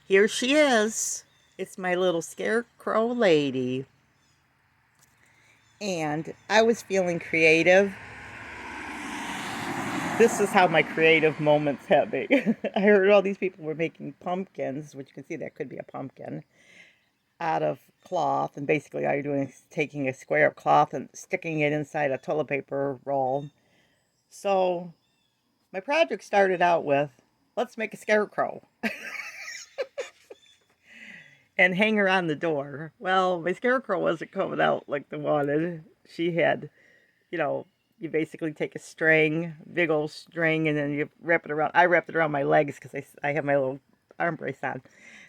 Here she is. It's my little Scarecrow lady. And I was feeling creative. This is how my creative moments hit me. I heard all these people were making pumpkins, which you can see that could be a pumpkin, out of cloth. And basically, all you're doing is taking a square of cloth and sticking it inside a toilet paper roll. So my project started out with, let's make a scarecrow and hang her on the door. Well, my scarecrow wasn't coming out like the wanted. She had, you know, you basically take a string, big old string, and then you wrap it around. I wrapped it around my legs because I have my little arm brace on.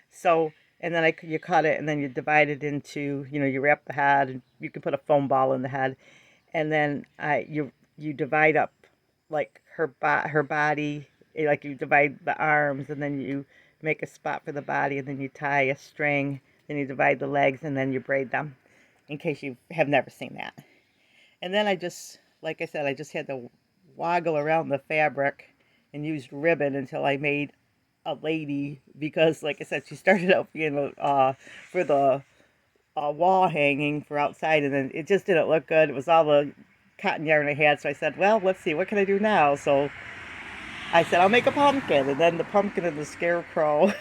So, and then you cut it, and then you divide it into, you wrap the head, and you can put a foam ball in the head, and then you divide up like her body, like you divide the arms, and then you make a spot for the body, and then you tie a string, then you divide the legs, and then you braid them. In case you have never seen that. And then like I said, I just had to woggle around the fabric and used ribbon until I made a lady because, like I said, she started out being for the wall hanging for outside, and then it just didn't look good. It was all the cotton yarn I had, so I said, well, let's see, what can I do now? So I said, I'll make a pumpkin, and then the pumpkin and the scarecrow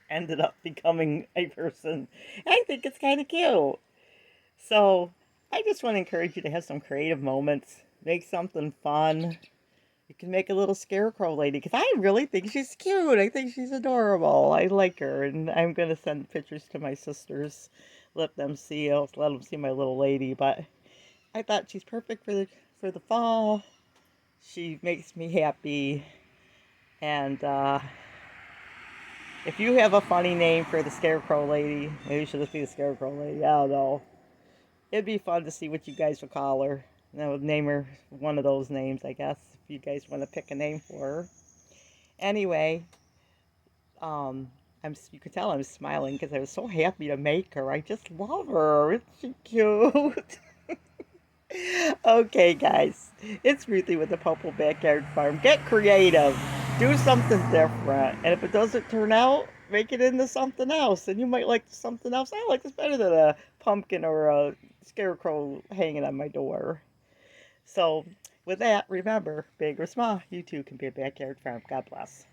ended up becoming a person. I think it's kind of cute. So I just want to encourage you to have some creative moments. Make something fun. You can make a little scarecrow lady because I really think she's cute. I think she's adorable. I like her, and I'm gonna send pictures to my sisters, let them see. I'll let them see my little lady. But I thought she's perfect for the fall. She makes me happy, and if you have a funny name for the scarecrow lady, maybe you should just be the scarecrow lady. I don't know. It'd be fun to see what you guys would call her. And I would name her one of those names, I guess, if you guys want to pick a name for her. Anyway, you can tell I'm smiling because I was so happy to make her. I just love her. Isn't she cute? Okay, guys, it's Ruthie with the Purple Backyard Farm. Get creative. Do something different. And if it doesn't turn out, make it into something else. And you might like something else. I like this better than a pumpkin or a scarecrow hanging on my door. So, with that, remember, big or small, you too can be a backyard farm. God bless.